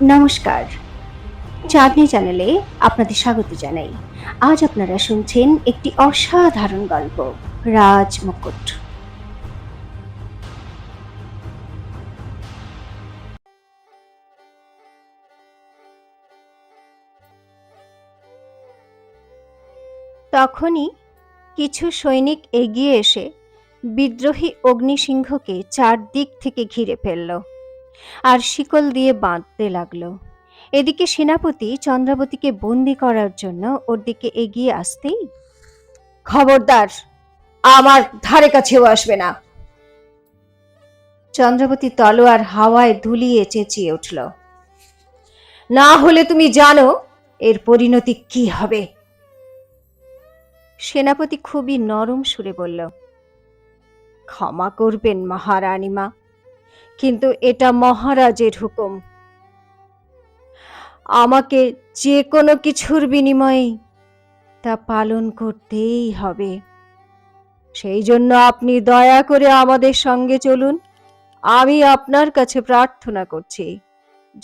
নমস্কার, চাঁদনি চ্যানেলে আপনাদের স্বাগত জানাই। আজ আপনারা শুনছেন একটি অসাধারণ গল্প, রাজ মুকুট। তখনই কিছু সৈনিক এগিয়ে এসে বিদ্রোহী অগ্নিসিংহকে চারদিক থেকে ঘিরে ফেলল আর শিকল দিয়ে বাঁধতে লাগলো। এদিকে সেনাপতি চন্দ্রাবতীকে বন্দি করার জন্য ওর দিকে এগিয়ে আসতেই, খবরদার, আমার ধারে কাছেও আসবে না। চন্দ্রাবতী তলোয়ার হাওয়ায় দুলিয়ে চেঁচিয়ে উঠল, না হলে তুমি জানো এর পরিণতি কি হবে। সেনাপতি খুবই নরম সুরে বলল, ক্ষমা করবেন মহারানীমা, কিন্তু এটা মহারাজের হুকুম। আমাকে যে কোনো কিছুর বিনিময়ে তা পালন করতেই হবে। সেই জন্য আপনি দয়া করে আমাদের সঙ্গে চলুন। আমি আপনার কাছে প্রার্থনা করছি,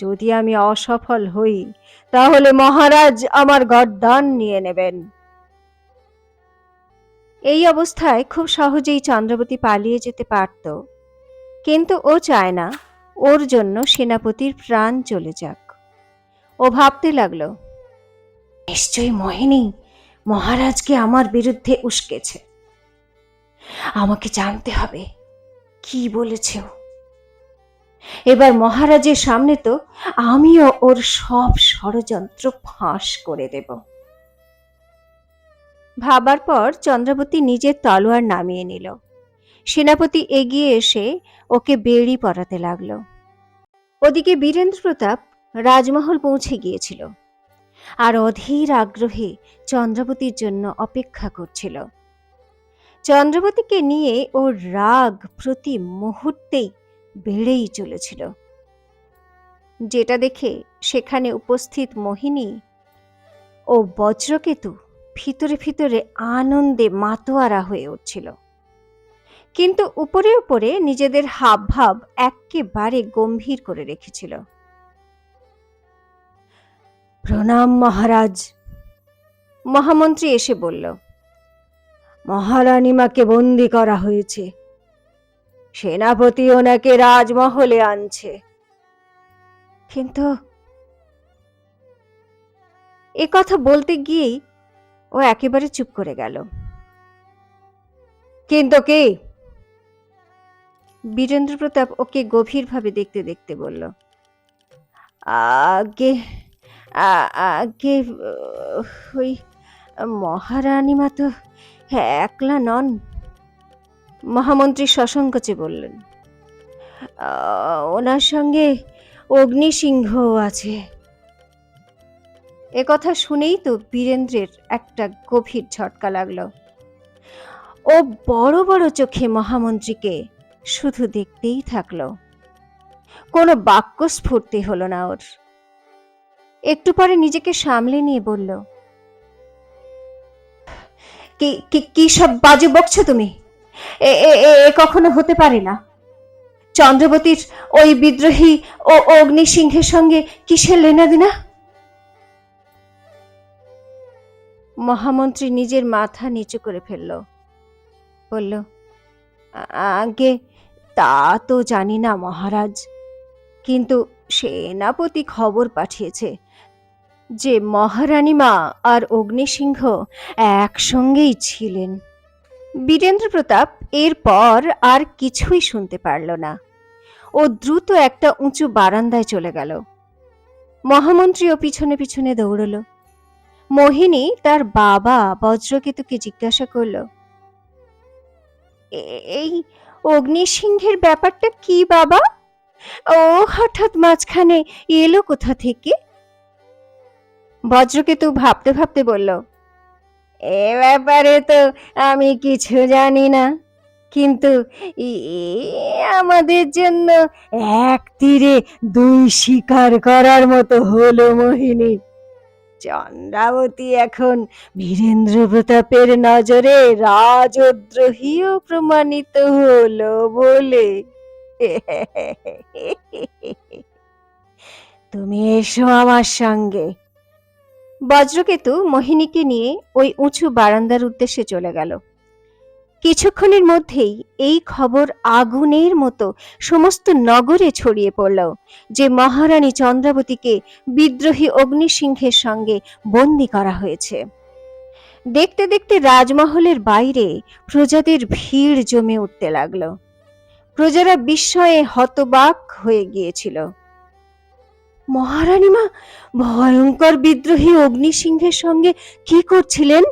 যদি আমি অসফল হই তাহলে মহারাজ আমার গর্দান নিয়ে নেবেন। এই অবস্থায় খুব সহজেই চন্দ্রাবতী পালিয়ে যেতে পারত, কিন্তু ও চায় না ওর জন্য সেনাপতির প্রাণ চলে যাক। ও ভাবতে লাগলো, নিশ্চয়ই মোহিনী মহারাজকে আমার বিরুদ্ধে উস্কেছে। আমাকে জানতে হবে কি বলেছে ও। এবার মহারাজের সামনে তো আমিও ওর সব ষড়যন্ত্র ফাঁস করে দেব। ভাবার পর চন্দ্রাবতী নিজের তলোয়ার নামিয়ে নিল। সেনাপতি এগিয়ে এসে ওকে বেড়ি পরাতে লাগলো। ওদিকে বীরেন্দ্র প্রতাপ রাজমহল পৌঁছে গিয়েছিল আর অধীর আগ্রহে চন্দ্রাবতীর জন্য অপেক্ষা করছিল। চন্দ্রাবতীকে নিয়ে ওর রাগ প্রতি মুহূর্তেই বেড়েই চলেছিল, যেটা দেখে সেখানে উপস্থিত মোহিনী ও বজ্রকেতু ভিতরে ভিতরে আনন্দে মাতোয়ারা হয়ে উঠছিল, কিন্তু উপরে উপরে নিজেদের হাবভাব একেবারে গম্ভীর করে রেখেছিল। প্রণাম মহারাজ, মহামন্ত্রী এসে বলল, মহারানীমাকে বন্দি করা হয়েছে, সেনাপতি ওনাকে রাজমহলে আনছে। কিন্তু এ কথা বলতে গিয়েই ও একেবারে চুপ করে গেল। কিন্তু কি? বীরেন্দ্র প্রতাপ ওকে গভীরভাবে দেখতে দেখতে বলল, আগে আগে ওই মহারানীমা তো একলা নন। মহামন্ত্রী সসংকোচে বললেন, ওনার সঙ্গে অগ্নিসিংহ আছে। এ কথা শুনেই তো বীরেন্দ্রের একটা গভীর ঝটকা লাগলো। ও বড় বড় চোখে মহামন্ত্রীকে শুধু দেখতেই থাকলো, কোনো বাক্য স্ফূর্তি হলো না ওর। একটু পরে নিজেকে সামলে নিয়ে বলল, কি সব বাজে বকছো তুমি? এ কখনো হতে পারে না। চন্দ্রবতীর ওই বিদ্রোহী ও অগ্নিসিংহের সঙ্গে কিসের লেনাদেনা? মহামন্ত্রী নিজের মাথা নিচু করে ফেলল, বলল, আগে তা তো জানি না মহারাজ, কিন্তু সেনাপতি খবর পাঠিয়েছে যে মহারানীমা আর অগ্নিসিংহ একসঙ্গেই ছিলেন। বীরেন্দ্র প্রতাপ এরপর আর কিছুই শুনতে পারল না। ও দ্রুত একটা উঁচু বারান্দায় চলে গেল। মহামন্ত্রীও পিছনে পিছনে দৌড়ল। মোহিনী তার বাবা বজ্রকেতুকে জিজ্ঞাসা করল, এই অগ্নিসিংহের ব্যাপারটা কি বাবা? ও হঠাৎ মাঝখানে এলো কোথা থেকে? বজ্রকেতু ভাবতে ভাবতে বলল, এ ব্যাপারে তো আমি কিছু জানি না, কিন্তু আমাদের জন্য এক তীরে দুই শিকার করার মতো হলো মোহিনী। চন্দ্রাবতী এখন বীরেন্দ্র প্রতাপের নজরে রাজদ্রোহীও প্রমাণিত হলো বলে তুমি এসো আমার সঙ্গে। বজ্রকেতু মোহিনীকে নিয়ে ওই উঁচু বারান্দার উদ্দেশ্যে চলে গেল। কিছুক্ষণের মধ্যেই এই খবর আগুনের মতো সমস্ত নগরে ছড়িয়ে পড়ল যে মহারানী চন্দ্রাবতীকে বিদ্রোহী অগ্নিসিংহের সঙ্গে বন্দী করা হয়েছে। দেখতে দেখতে রাজমহলের বাইরে প্রজাদের ভিড় জমে উঠতে লাগলো। প্রজারা বিস্ময়ে হতবাক হয়ে গিয়েছিল। মহারানী মা ভয়ঙ্কর বিদ্রোহী অগ্নিসিংহের সঙ্গে কি করছিলেন?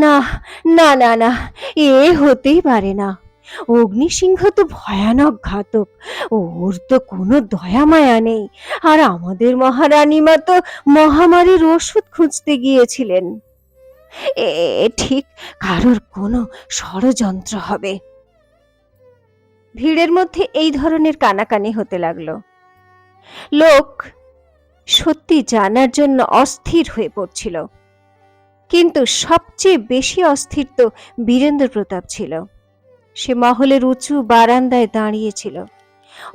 না না না না, এ হতেই পারে না। অগ্নিসিংহ তো ভয়ানক ঘাতক, ওর তো কোনো দয়া মায়া নেই। আর আমাদের মহারানী মা তো মহামারীর ওষুধ খুঁজতে গিয়েছিলেন। এ ঠিক কারোর কোনো ষড়যন্ত্র হবে। ভিড়ের মধ্যে এই ধরনের কানাকানি হতে লাগলো। লোক সত্যি জানার জন্য অস্থির হয়ে পড়ছিল, কিন্তু সবচেয়ে বেশি অস্থির তো বীরেন্দ্র প্রতাপ ছিল। সে মহলের উঁচু বারান্দায় দাঁড়িয়েছিল।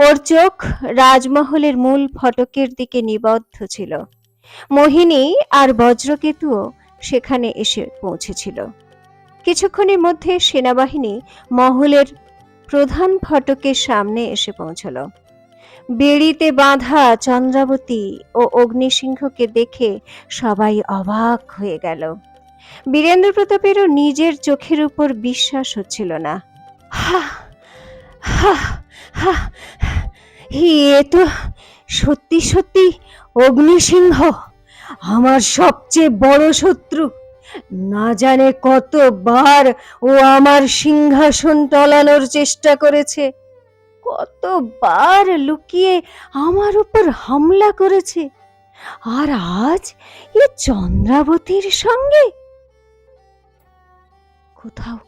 ওর চোখ রাজমহলের মূল ফটকের দিকে নিবদ্ধ ছিল। মোহিনী আর বজ্রকেতুও সেখানে এসে পৌঁছেছিল। কিছুক্ষণের মধ্যে সেনাবাহিনী মহলের প্রধান ফটকের সামনে এসে পৌঁছল। বেড়িতে বাঁধা চন্দ্রাবতী ও অগ্নিসিংহকে দেখে সবাই অবাক হয়ে গেল। বীরেন্দ্র প্রতাপেরও নিজের চোখের উপর বিশ্বাস হচ্ছিল না। হা হা হা, এ তো সত্যি সত্যি অগ্নিসিংহ, আমার সবচেয়ে বড় শত্রু। না জানে কতবার ও আমার সিংহাসন টলানোর চেষ্টা করেছে, কতবার লুকিয়ে আমার উপর হামলা করেছে। আর আজ এ চন্দ্রাবতীর সঙ্গে কোথাও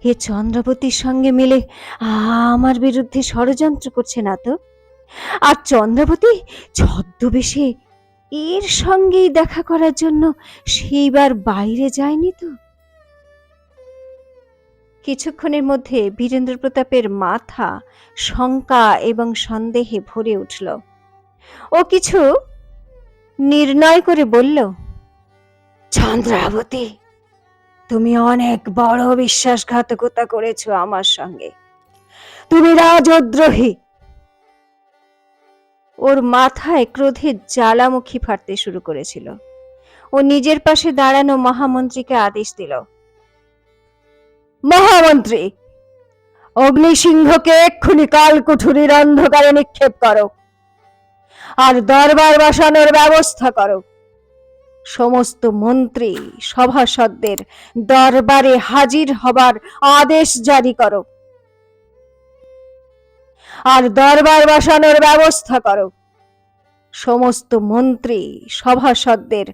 এ চন্দ্রাবতীর সঙ্গে মিলে আমার বিরুদ্ধে ষড়যন্ত্র করছে না তো? আর চন্দ্রাবতী ছদ্মবেশে এর সঙ্গেই দেখা করার জন্য সেইবার বাইরে যায়নি তো? কিছুক্ষণের মধ্যে বীরেন্দ্র প্রতাপের মাথা শঙ্কা এবং সন্দেহে ভরে উঠল। ও কিছু নির্ণয় করে বলল, চন্দ্রাবতী, তুমি অনেক বড় বিশ্বাসঘাতকতা করেছো আমার সঙ্গে। তুমি রাজদ্রোহী। ওর মাথায় ক্রোধের জ্বালামুখী ফাটতে শুরু করেছিল। ও নিজের পাশে দাঁড়ানো মহামন্ত্রীকে আদেশ দিল, মহামন্ত্রী, অগ্নিসিংহকে এক্ষুনি কালকুঠুরির অন্ধকারে নিক্ষেপ করো আর দরবার বসানোর ব্যবস্থা করো। সমস্ত মন্ত্রী সভাসদদের দরবারে হাজির হবার আদেশ জারি করো আর দরবার বসানোর ব্যবস্থা করো। সমস্ত মন্ত্রী সভাসদদের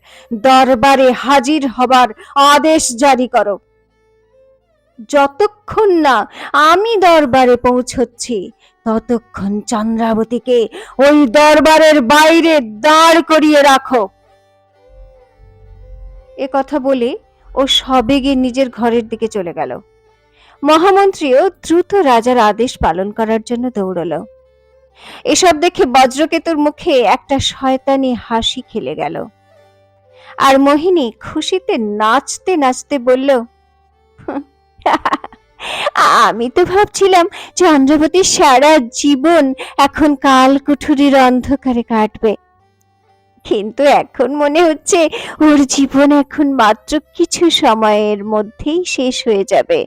দরবারে হাজির হবার আদেশ জারি করো। যতক্ষণ না আমি দরবারে পৌঁছচ্ছি ততক্ষণ চন্দ্রাবতীকে ওই দরবারের বাইরে দাঁড় করিয়ে রাখো। এ কথা বলে ও সবেগে নিজের ঘরের দিকে চলে গেল। মহামন্ত্রীও দ্রুত রাজার আদেশ পালন করার জন্য দৌড়ল। এসব দেখে বজ্রকেতুর মুখে একটা শয়তানি হাসি খেলে গেল। আর মোহিনী খুশিতে নাচতে নাচতে বলল, আমি তো ভাবছিলাম চন্দ্রাবতী সারা জীবন এখন কালকুঠুরির অন্ধকারে কাটবে, কিন্তু এখন মনে হচ্ছে ওর জীবন এখন মাত্র কিছু সময়ের মধ্যেই শেষ হয়ে যাবে।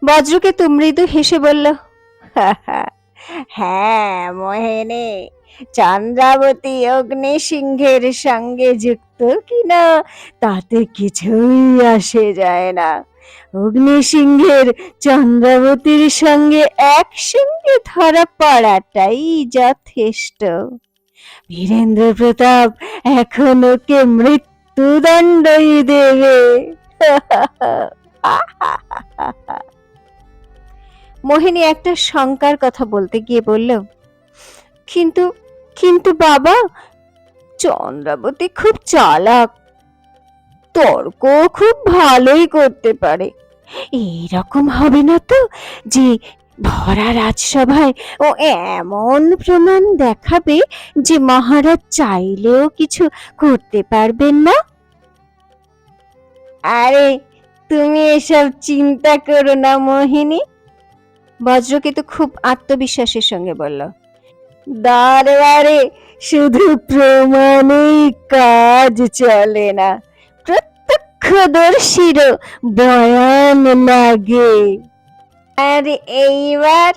বজ্রকেতু মৃদু হেসে বলল, হ্যাঁ মোহিনী, চন্দ্রাবতী অগ্নিসিংহের সঙ্গে যুক্ত কিনা তাতে কিছুই আসে যায় না। অগ্নিসিংহের চন্দ্রাবতীর সঙ্গে একসঙ্গে ধরা পড়াটাই যথেষ্ট। বীরেন্দ্র প্রতাপ এখন ওকে মৃত্যুদণ্ডই দেবে। মোহিনী একটা শঙ্কার কথা বলতে গিয়ে বলল, কিন্তু কিন্তু বাবা, চন্দ্রাবতী খুব চালাক, তর্ক খুব ভালোই করতে পারে। এইরকম হবে না তো যে ভরা রাজসভায় ও এমন প্রমাণ দেখাবে যে মহারাজ চাইলেও কিছু করতে পারবেন না। আরে তুমি এসব চিন্তা করো না মোহিনী, বজ্রকেতু খুব আত্মবিশ্বাসের সঙ্গে বলল। দরবারে শুধু প্রমাণেই কাজ চলে না, প্রত্যক্ষদর্শীরও বয়ান লাগে। আর এইবার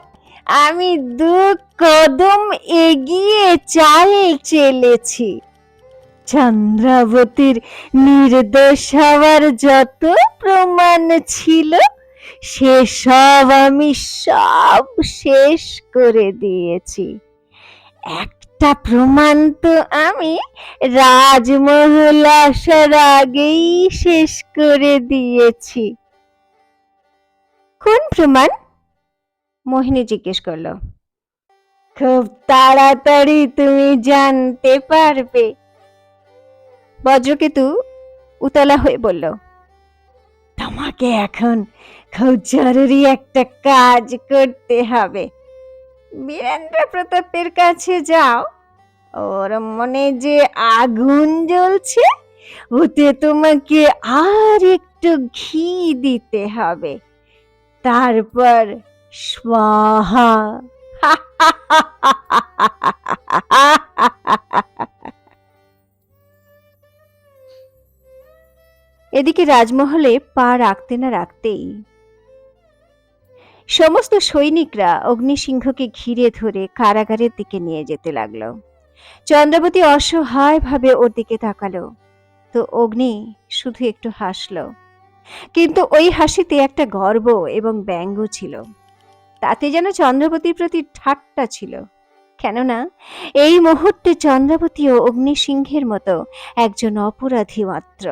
আমি 2 কদম এগিয়ে চাল চলেছি। চন্দ্রাবতীর নির্দোষ হওয়ার যত প্রমাণ ছিল সেসব আমি সব শেষ করে দিয়েছি। একটা প্রমাণ তো আমি রাজমহল আসার আগেই শেষ করে দিয়েছি। কোন প্রমাণ? মোহিনী জিজ্ঞেস করল। খুব তাড়াতাড়ি তুমি জানতে পারবে। বজ্রকেতু উতলা হয়ে বলল, তোমাকে এখন খুব জরুরি একটা কাজ করতে হবে। বীরেন্দ্র প্রতাপের কাছে যাও, ওর মনে যে আগুন জ্বলছে ওতে তোমাকে আর একটু ঘি দিতে হবে, তারপর স্বাহা। এদিকে রাজমহলে পা রাখতে না রাখতেই সমস্ত সৈনিকরা অগ্নিসিংহকে ঘিরে ধরে কারাগারের দিকে নিয়ে যেতে লাগলো। চন্দ্রাবতী অসহায়ভাবে ওর দিকে তাকালো, তো অগ্নি শুধু একটু হাসলো, কিন্তু ওই হাসিতে একটা গর্ব এবং ব্যঙ্গ ছিল। তাতে যেন চন্দ্রাবতীর প্রতি ঠাট্টা ছিল, কেননা এই মুহূর্তে চন্দ্রাবতীও অগ্নিসিংহের মতো একজন অপরাধী মাত্র।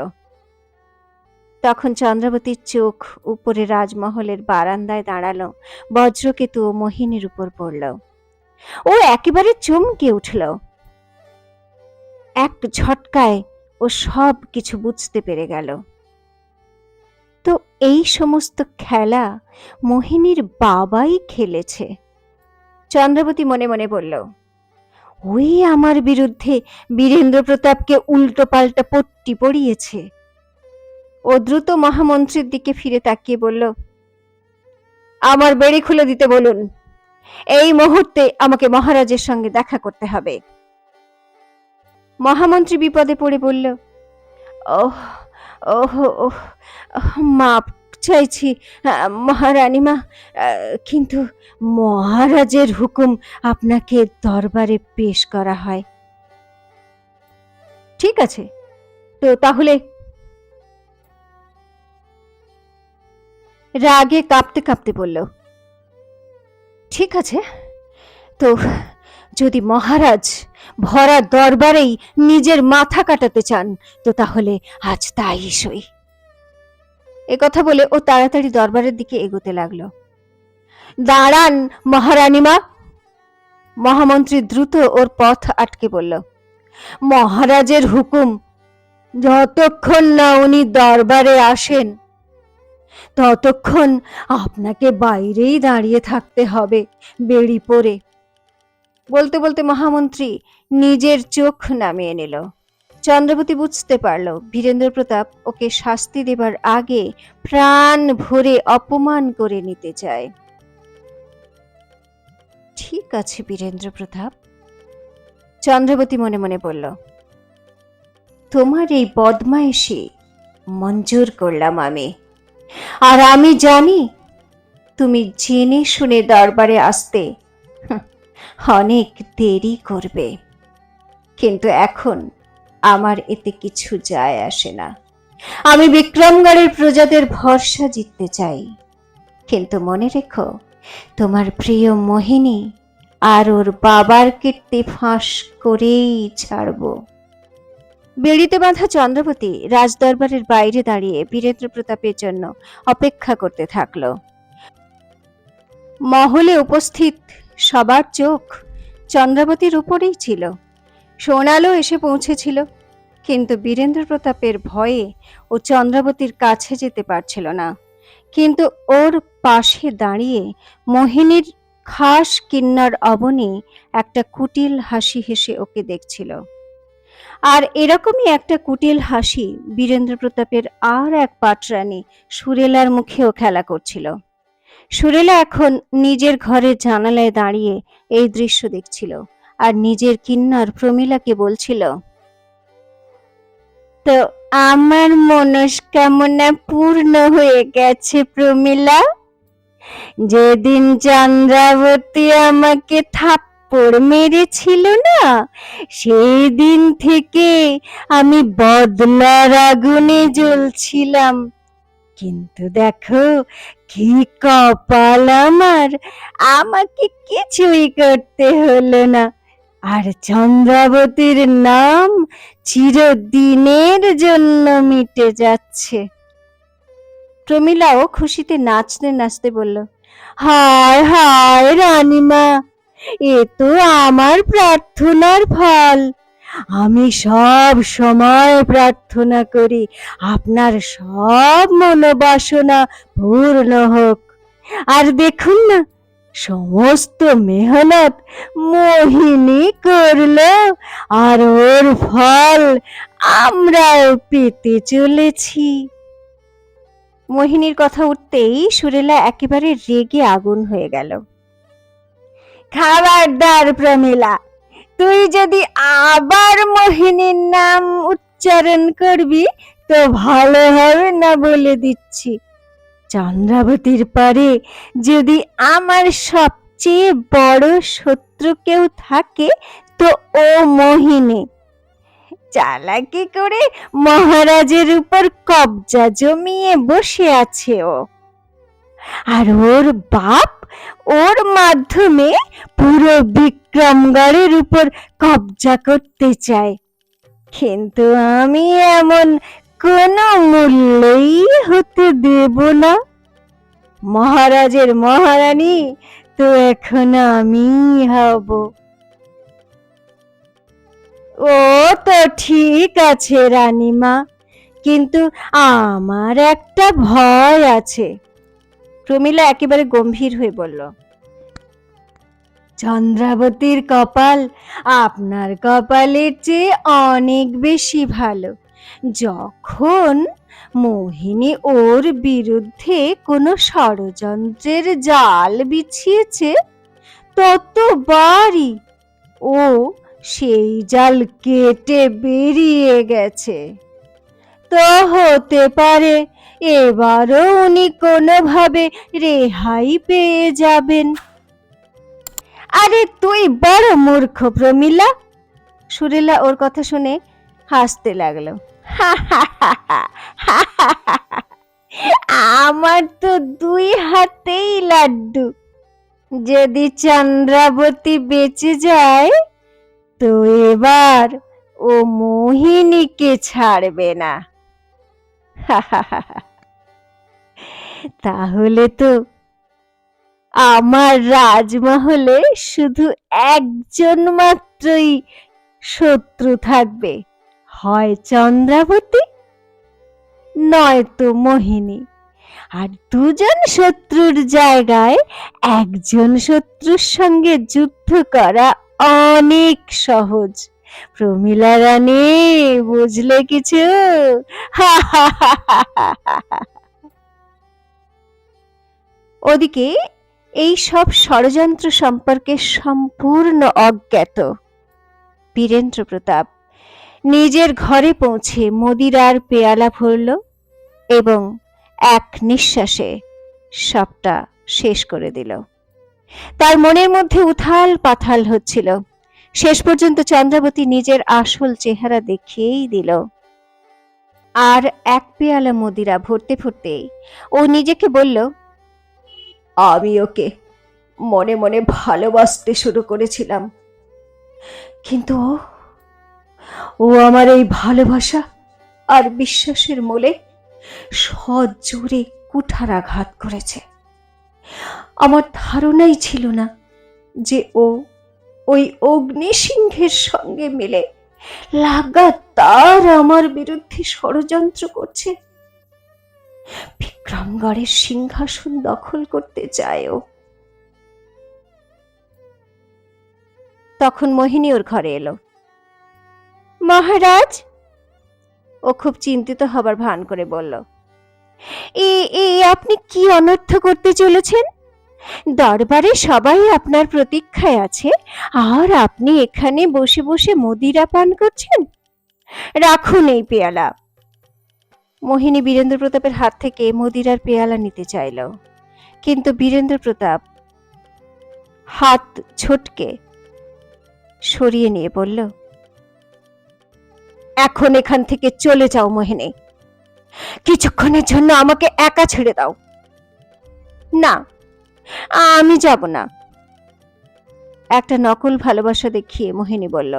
তখন চন্দ্রাবতীর চোখ উপরে রাজমহলের বারান্দায় দাঁড়ালো, বজ্রকেতু ও মোহিনীর উপর পড়ল। ও একেবারে চমকে উঠল। এক ঝটকায় ও সব কিছু বুঝতে পেরে গেল। তো এই সমস্ত খেলা মোহিনীর বাবাই খেলেছে। চন্দ্রাবতী মনে মনে বলল, ওই আমার বিরুদ্ধে বীরেন্দ্র প্রতাপকে উল্টো পাল্টা পট্টি পড়িয়েছে। ও দ্রুত মহামন্ত্রীর দিকে ফিরে তাকিয়ে বলল, আমার বেড়ি খুলে দিতে বলুন, এই মুহূর্তে আমাকে মহারাজের সঙ্গে দেখা করতে হবে। মহামন্ত্রী বিপদে পড়ে বলল, ওহ ওহ ওহ মাপ চাইছি মহারানীমা, কিন্তু মহারাজের হুকুম আপনাকে দরবারে পেশ করা হয়। ঠিক আছে, তো তাহলে? রাগে কাঁপতে কাঁপতে বলল, ঠিক আছে, তো যদি মহারাজ ভরা দরবারেই নিজের মাথা কাটাতে চান তো তাহলে আজ তাই সই। একথা বলে ও তাড়াতাড়ি দরবারের দিকে এগোতে লাগলো। দাঁড়ান মহারানীমা, মহামন্ত্রী দ্রুত ওর পথ আটকে বলল, মহারাজের হুকুম যতক্ষণ না উনি দরবারে আসেন ততক্ষণ আপনাকে বাইরেই দাঁড়িয়ে থাকতে হবে বেড়ি পরে। বলতে বলতে মহামন্ত্রী নিজের চোখ নামিয়ে নিল। চন্দ্রাবতী বুঝতে পারল বীরেন্দ্র প্রতাপ ওকে শাস্তি দেবার আগে প্রাণ ভরে অপমান করে নিতে চায়। ঠিক আছে বীরেন্দ্র প্রতাপ, চন্দ্রাবতী মনে মনে বলল, তোমার এই বদমাইশি মঞ্জুর করলাম আমি। আর আমি জানি তুমি জেনে শুনে দরবারে আসতে অনেক দেরি করবে, কিন্তু এখন আমার এতে কিছু যায় আসে না। আমি বিক্রমগড়ের প্রজাদের ভরসা জিততে চাই, কিন্তু মনে রেখো তোমার প্রিয় মোহিনী আর ওর বাবার কীর্তি ফাঁস করেই ছাড়ব। বেড়িতে বাঁধা চন্দ্রাবতী রাজদরবারের বাইরে দাঁড়িয়ে বীরেন্দ্র প্রতাপের জন্য অপেক্ষা করতে থাকলো। মহলে উপস্থিত সবার চোখ চন্দ্রাবতীর উপরেই ছিল। সোনালো এসে পৌঁছেছিল, কিন্তু বীরেন্দ্র প্রতাপের ভয়ে ও চন্দ্রাবতীর কাছে যেতে পারছিল না। কিন্তু ওর পাশে দাঁড়িয়ে মোহিনীর খাস কিন্নর অবনী একটা কুটিল হাসি হেসে ওকে দেখছিল। আর এরকমই একটা কুটিল হাসি বীরেন্দ্র প্রতাপের আর এক পাটরানী সুরেলার মুখেও খেলা করছিল। সুরেলা এখন নিজের ঘরের জানালায় দাঁড়িয়ে এই দৃশ্য দেখছিল আর নিজের কিন্নর প্রমীলাকে বলছিল, তো আমার মনস্কামনা পূর্ণ হয়ে গেছে প্রমীলা। যেদিন চন্দ্রাবতী আমাকে থাপ্পড় মেরেছিল না, সেই দিন থেকে আমি বদলার আগুনে জ্বলছিলাম। কিন্তু দেখো কি কপাল আমার, আমাকে কিছুই করতে হলো না, আর চন্দ্রাবতীর নাম চিরদিনের জন্য মিটে যাচ্ছে। প্রমীলাও খুশিতে নাচতে নাচতে বলল, হায় হায় রানীমা, এ তো আমার প্রার্থনার ফল। আমি সব সময় প্রার্থনা করি আপনার সব মনোবাসনা পূর্ণ হোক। আর দেখুন না, সমস্ত মেহনত মোহিনী করলো, আর ওর ফল আমরাও পেতে চলেছি। মোহিনীর কথা উঠতেই সুরেলা একেবারে রেগে আগুন হয়ে গেল। খবরদার প্রমীলা, তুই যদি আবার মোহিনীর নাম উচ্চারণ করবি তো ভালো হবে না বলে দিচ্ছি। চন্দ্রাবতীর পরে যদি আমার সবচেয়ে বড় শত্রু কেউ থাকে তো ও মোহিনী। চালাকি করে মহারাজের উপর কবজা জমিয়ে বসে আছে ও, আর ওর বাপ ওর মাধ্যমে পুরো বিক্রমগড়ের উপর কবজা করতে চায়। কিন্তু আমি এমন কোনো মূল্যেই হতে দেব না। মহারাজের মহারানী তো এখন আমি হব। ও তো ঠিক আছে রানীমা, কিন্তু আমার একটা ভয় আছে। প্রমীলা একেবারে গম্ভীর হয়ে বলল, চন্দ্রাবতীর কপাল আপনার কপালের চেয়ে অনেক বেশি ভালো। যখন মোহিনী ওর বিরুদ্ধে কোনো ষড়যন্ত্রের জাল বিছিয়েছে, ততবারই ও সেই জাল কেটে বেরিয়ে গেছে। তো হতে পারে এবারও উনি কোনোভাবে রেহাই পেয়ে যাবেন। আরে তুই বড় মূর্খ প্রমীলা। সুরেলা ওর কথা শুনে হাসতে লাগলো। আমার তো দুই হাতেই লাড্ডু। যদি চন্দ্রাবতী বেঁচে যায় তো এবার ও মোহিনীকে ছাড়বে না। তাহলে তো আমার রাজমহলে শুধু একজন মাত্রই শত্রু থাকবে, হয় চন্দ্রাবতী নয়তো মোহিনী। আর দুজন শত্রুর জায়গায় একজন শত্রুর সঙ্গে যুদ্ধ করা অনেক সহজ। প্রমীলা রানী, বুঝলে কিছু? ওদিকে এই সব ষড়যন্ত্র সম্পর্কে সম্পূর্ণ অজ্ঞাত বীরেন্দ্র প্রতাপ নিজের ঘরে পৌঁছে মদিরার পেয়ালা ভরল এবং এক নিঃশ্বাসে সবটা শেষ করে দিল। তার মনের মধ্যে উথাল পাথাল হচ্ছিল। শেষ পর্যন্ত চন্দ্রাবতী নিজের আসল চেহারা দেখিয়েই দিল। আর এক পেয়ালা মদিরা ভরতে ভরতে ও নিজেকে বলল, আমি ওকে মনে মনে ভালোবাসতে শুরু করেছিলাম, কিন্তু ও আমার এই ভালোবাসা আর বিশ্বাসের মূলে সজোরে কুঠারাঘাত করেছে। আমার ধারণাই ছিল না যে ও ওই অগ্নিসিংহের সঙ্গে মিলে লাগাতার আমার বিরুদ্ধে ষড়যন্ত্র করছে। বিক্রমগড়ের সিংহাসন দখল করতে চায় ও। তখন মোহিনী ওর ঘরে এলো। মহারাজ, ও খুব চিন্তিত হবার ভান করে বলল, এ আপনি কি অনর্থ করতে চলেছেন? দরবারে সবাই আপনার প্রতীক্ষায় আছে, আর আপনি এখানে বসে বসে মদিরা পান করছেন। রাখুন এই পেয়ালা। মোহিনী বীরেন্দ্র প্রতাপের হাত থেকে মদিরার পেয়ালা নিতে চাইল, কিন্তু বীরেন্দ্র প্রতাপ হাত ঝটকে সরিয়ে নিয়ে বলল, এখন এখান থেকে চলে যাও মোহিনী, কিছুক্ষণের জন্য আমাকে একা ছেড়ে দাও। না, আমি যাব না। একটা নকল ভালোবাসা দেখিয়ে মোহিনী বলল,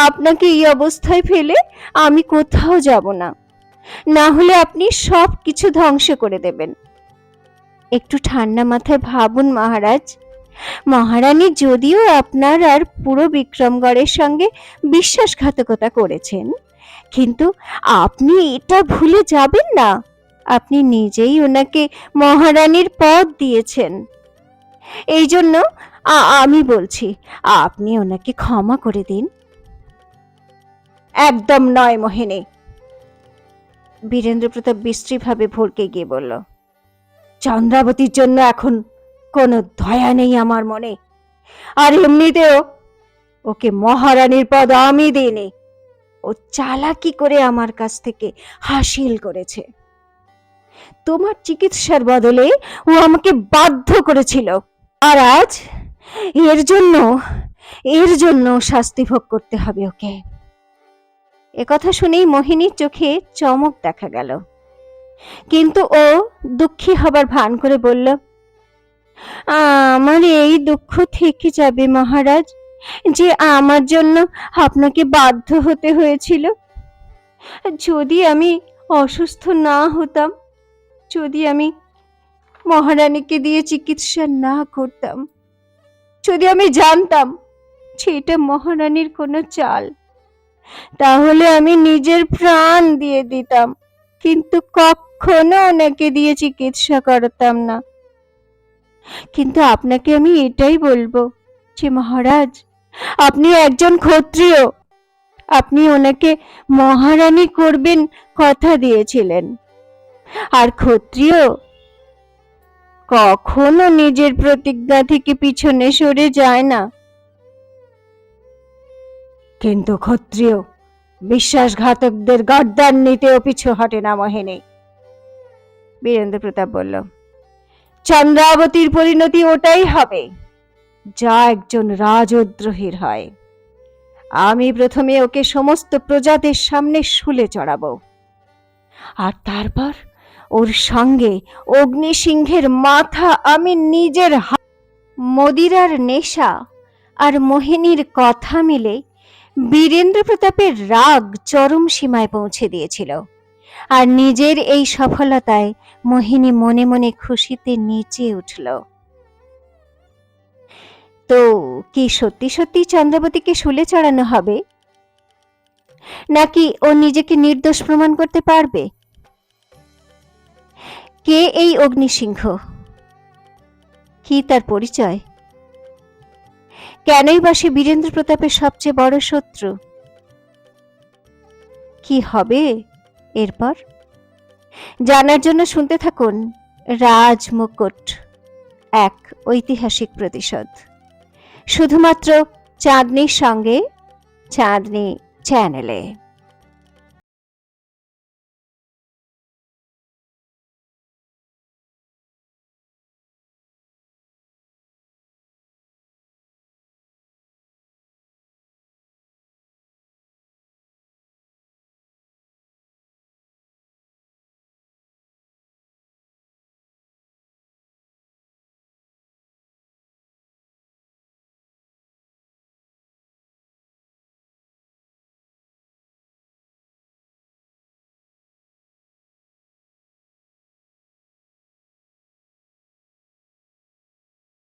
আপনাকে এই অবস্থায় ফেলে আমি কোথাও যাব না, না হলে আপনি সব কিছু ধ্বংস করে দেবেন। একটু ঠান্ডা মাথায় ভাবুন মহারাজ, মহারানী যদিও আপনার আর পুরো বিক্রমগড়ের সঙ্গে বিশ্বাসঘাতকতা করেছেন, কিন্তু আপনি এটা ভুলে যাবেন না, আপনি নিজেই ওনাকে মহারানীর পদ দিয়েছেন। এই জন্য আমি বলছি, আপনি ওনাকে ক্ষমা করে দিন। একদম নয় মোহিনী, বীরেন্দ্র প্রতাপ বিশ্রীভাবে ভড়কে গিয়ে বলল, চন্দ্রাবতীর জন্য এখন কোনো দয়া নেই আমার মনে, আর এমনিতেও ওকে মহারানীর পদ আমি দিইনি, ও চালাকি করে আমার কাছ থেকে হাসিল করেছে। তোমার চিকিৎসার বদলে ও আমাকে বাধ্য করেছিল, আর আজ এর জন্য শাস্তি ভোগ করতে হবে ওকে। একথা শুনেই মোহিনীর চোখে চমক দেখা গেল, কিন্তু ও দুঃখী হবার ভান করে বলল, আমার এই দুঃখ থেকে যাবে মহারাজ, যে আমার জন্য আপনাকে বাধ্য হতে হয়েছিল। যদি আমি অসুস্থ না হতাম, যদি আমি মহারানীকে দিয়ে চিকিৎসা না করতাম, যদি আমি জানতাম সেটা মহারানীর কোনো চাল, তাহলে আমি নিজের প্রাণ দিয়ে দিতাম, কিন্তু কখনো ওনাকে দিয়ে চিকিৎসা করাতাম না। কিন্তু আপনাকে আমি এটাই বলবো যে মহারাজ, আপনি একজন ক্ষত্রিয়, আপনি ওনাকে মহারানী করবেন কথা দিয়েছিলেন, আর ক্ষত্রিয় কখনো নিজের প্রতিজ্ঞা থেকে পিছনে সরে যায় না। কিন্তু ক্ষত্রিয় বিশ্বাসঘাতকদের গর্দান নিতেও পিছু হটে না মোহিনী। বীরেন্দ্র প্রতাপ বলল, চন্দ্রাবতীর পরিণতি ওটাই হবে যা একজন রাজদ্রোহীর হয়। আমি প্রথমে ওকে সমস্ত প্রজাদের সামনে শুলে চড়াবো, আর তারপর ওর সঙ্গে অগ্নিসিংহের মাথা আমি নিজের মদিরার নেশা আর মোহিনীর কথা মিলে বীরেন্দ্র প্রতাপের রাগ চরম সীমায় পৌঁছে দিয়েছিল, আর নিজের এই সফলতায় মোহিনী মনে মনে খুশিতে নেচে উঠল। তো কি সত্যি সত্যি চন্দ্রাবতীকে শুলে চড়ানো হবে, নাকি ও নিজেকে নির্দোষ প্রমাণ করতে পারবে? কে এই অগ্নিসিংহ? কি তার পরিচয়? কেনই বা সে বীরেন্দ্র প্রতাপের সবচেয়ে বড় শত্রু? কি হবে এরপর? জানার জন্য শুনতে থাকুন রাজমুকুট, এক ঐতিহাসিক প্রতিশোধ, শুধুমাত্র চাঁদনির সঙ্গে চাঁদনি চ্যানেলে।